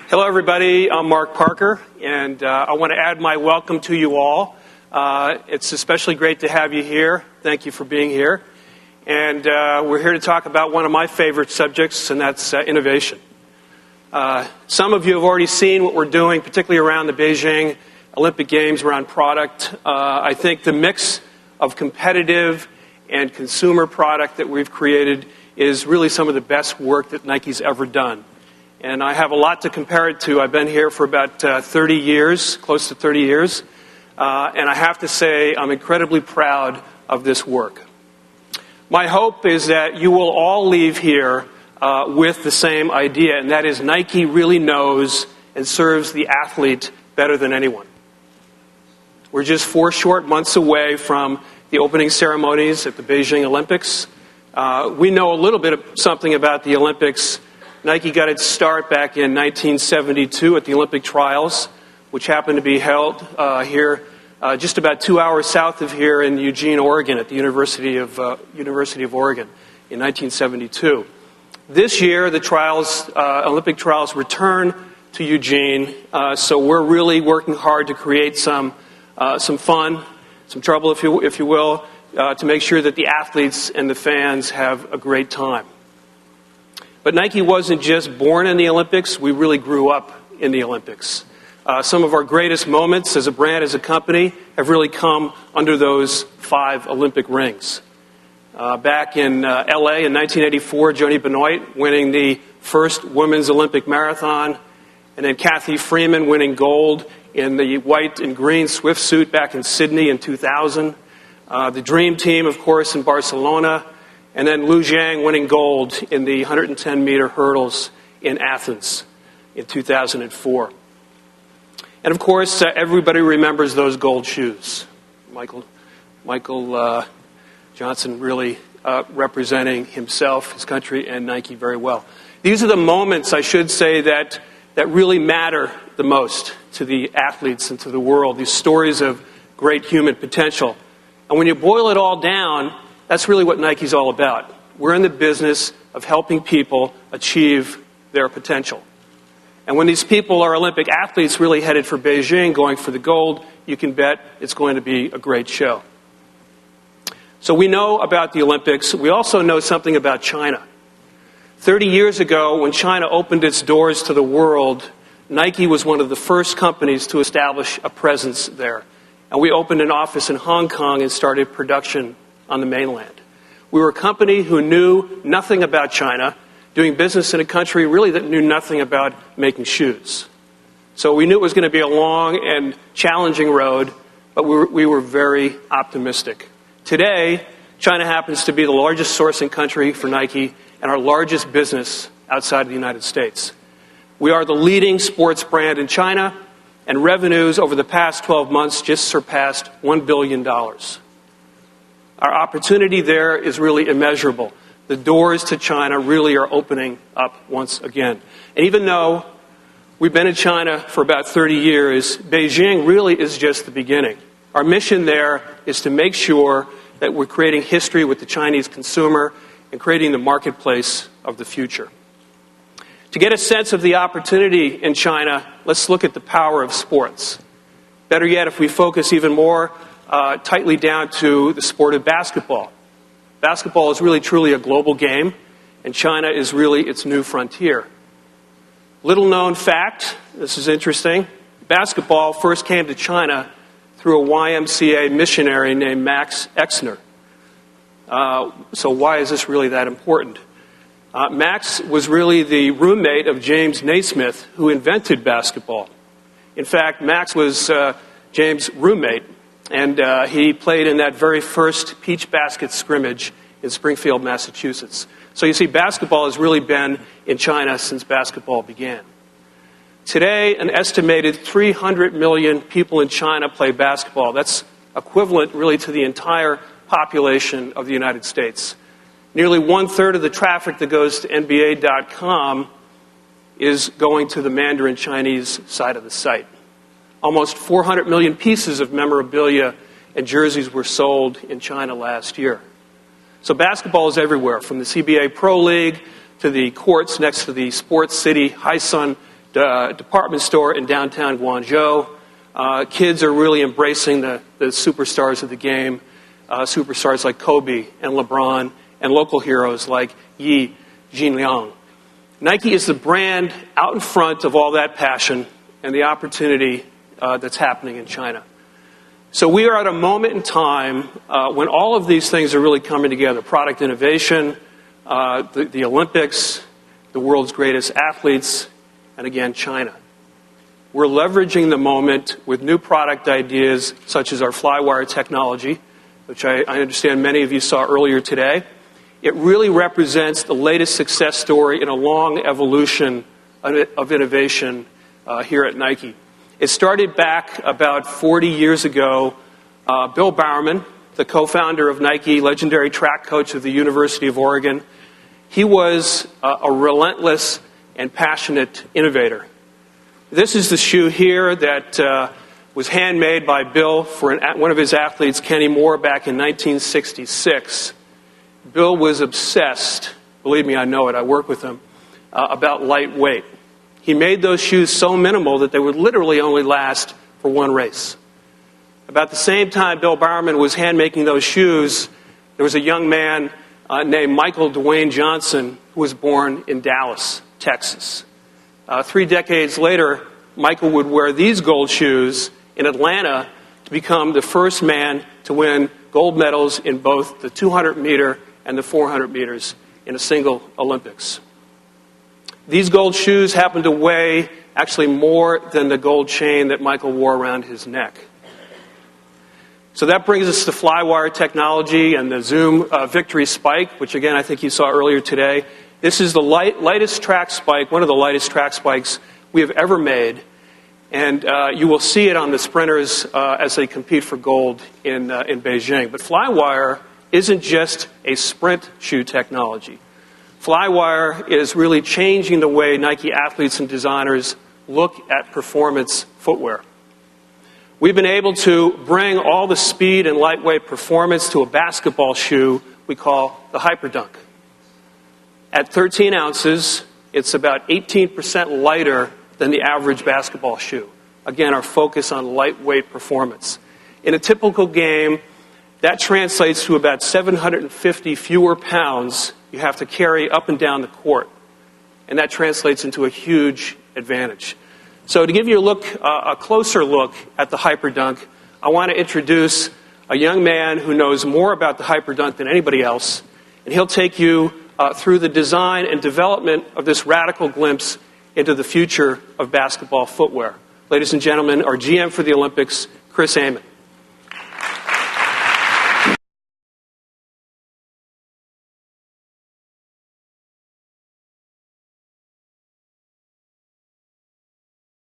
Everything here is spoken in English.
Hello, everybody. I'm Mark Parker, and I want to add my welcome to you all. It's especially great to have you here. Thank you for being here. And we're here to talk about one of my favorite subjects, and that's innovation. Some of you have already seen what we're doing, particularly around the Beijing Olympic Games, around product. I think the mix of competitive and consumer product that we've created is really some of the best work that Nike's ever done. And I have a lot to compare it to. I've been here for about 30 years, close to 30 years. And I have to say, I'm incredibly proud of this work. My hope is that you will all leave here with the same idea, and that is Nike really knows and serves the athlete better than anyone. We're just 4 short months away from the opening ceremonies at the Beijing Olympics. We know a little bit of something about the Olympics. Nike got its start back in 1972 at the Olympic trials, which happened to be held here just about 2 hours south of here in Eugene, Oregon, at the University of Oregon in 1972. This year, the Olympic trials return to Eugene, so we're really working hard to create some fun, some trouble, if you will, to make sure that the athletes and the fans have a great time. But Nike wasn't just born in the Olympics, we really grew up in the Olympics. Some of our greatest moments as a brand, as a company, have really come under those 5 Olympic rings. Back in LA in 1984, Joni Benoit winning the first women's Olympic marathon, and then Kathy Freeman winning gold in the white and green Swift suit back in Sydney in 2000. The Dream Team, of course, in Barcelona. And then Lu Jiang winning gold in the 110-meter hurdles in Athens in 2004. And of course, everybody remembers those gold shoes. Michael Johnson really representing himself, his country, and Nike very well. These are the moments, I should say, that really matter the most to the athletes and to the world, these stories of great human potential. And when you boil it all down, that's really what Nike's all about. We're in the business of helping people achieve their potential. And when these people are Olympic athletes really headed for Beijing, going for the gold, you can bet it's going to be a great show. So we know about the Olympics. We also know something about China. 30 years ago, when China opened its doors to the world, Nike was one of the first companies to establish a presence there. And we opened an office in Hong Kong and started production on the mainland. We were a company who knew nothing about China, doing business in a country really that knew nothing about making shoes. So we knew it was going to be a long and challenging road, but we were very optimistic. Today, China happens to be the largest sourcing country for Nike and our largest business outside of the United States. We are the leading sports brand in China, and revenues over the past 12 months just surpassed $1 billion. Our opportunity there is really immeasurable. The doors to China really are opening up once again. And even though we've been in China for about 30 years, Beijing really is just the beginning. Our mission there is to make sure that we're creating history with the Chinese consumer and creating the marketplace of the future. To get a sense of the opportunity in China, let's look at the power of sports. Better yet, if we focus even more tightly down to the sport of basketball. Basketball is really truly a global game, and China is really its new frontier. Little known fact, this is interesting, basketball first came to China through a YMCA missionary named Max Exner. So why is this really that important? Max was really the roommate of James Naismith, who invented basketball. In fact, Max was James' roommate, and he played in that very first Peach Basket scrimmage in Springfield, Massachusetts. So you see, basketball has really been in China since basketball began. Today, an estimated 300 million people in China play basketball. That's equivalent really to the entire population of the United States. Nearly 1/3 of the traffic that goes to NBA.com is going to the Mandarin Chinese side of the site. Almost 400 million pieces of memorabilia and jerseys were sold in China last year. So basketball is everywhere, from the CBA Pro League to the courts next to the Sports City High Sun department store in downtown Guangzhou. Kids are really embracing the superstars of the game, superstars like Kobe and LeBron, and local heroes like Yi Jinliang. Nike is the brand out in front of all that passion and the opportunity that's happening in China. So we are at a moment in time when all of these things are really coming together. Product innovation, the Olympics, the world's greatest athletes, and again, China. We're leveraging the moment with new product ideas such as our Flywire technology, which I understand many of you saw earlier today. It really represents the latest success story in a long evolution of innovation here at Nike. It started back about 40 years ago. Bill Bowerman, the co-founder of Nike, legendary track coach of the University of Oregon, he was a relentless and passionate innovator. This is the shoe here that was handmade by Bill for one of his athletes, Kenny Moore, back in 1966. Bill was obsessed, believe me, I know it, I work with him, about lightweight. He made those shoes so minimal that they would literally only last for one race. About the same time Bill Bowerman was hand-making those shoes, there was a young man named Michael Dwayne Johnson who was born in Dallas, Texas. 3 decades later, Michael would wear these gold shoes in Atlanta to become the first man to win gold medals in both the 200-meter and the 400 meters in a single Olympics. These gold shoes happen to weigh actually more than the gold chain that Michael wore around his neck. So that brings us to Flywire technology and the Zoom Victory Spike, which again I think you saw earlier today. This is the lightest track spike, one of the lightest track spikes we have ever made. And you will see it on the sprinters as they compete for gold in Beijing. But Flywire isn't just a sprint shoe technology. Flywire is really changing the way Nike athletes and designers look at performance footwear. We've been able to bring all the speed and lightweight performance to a basketball shoe we call the Hyperdunk. At 13 ounces, it's about 18% lighter than the average basketball shoe. Again, our focus on lightweight performance. In a typical game, that translates to about 750 fewer pounds you have to carry up and down the court. And that translates into a huge advantage. So to give you a closer look at the Hyperdunk, I want to introduce a young man who knows more about the Hyperdunk than anybody else. And he'll take you through the design and development of this radical glimpse into the future of basketball footwear. Ladies and gentlemen, our GM for the Olympics, Chris Aman.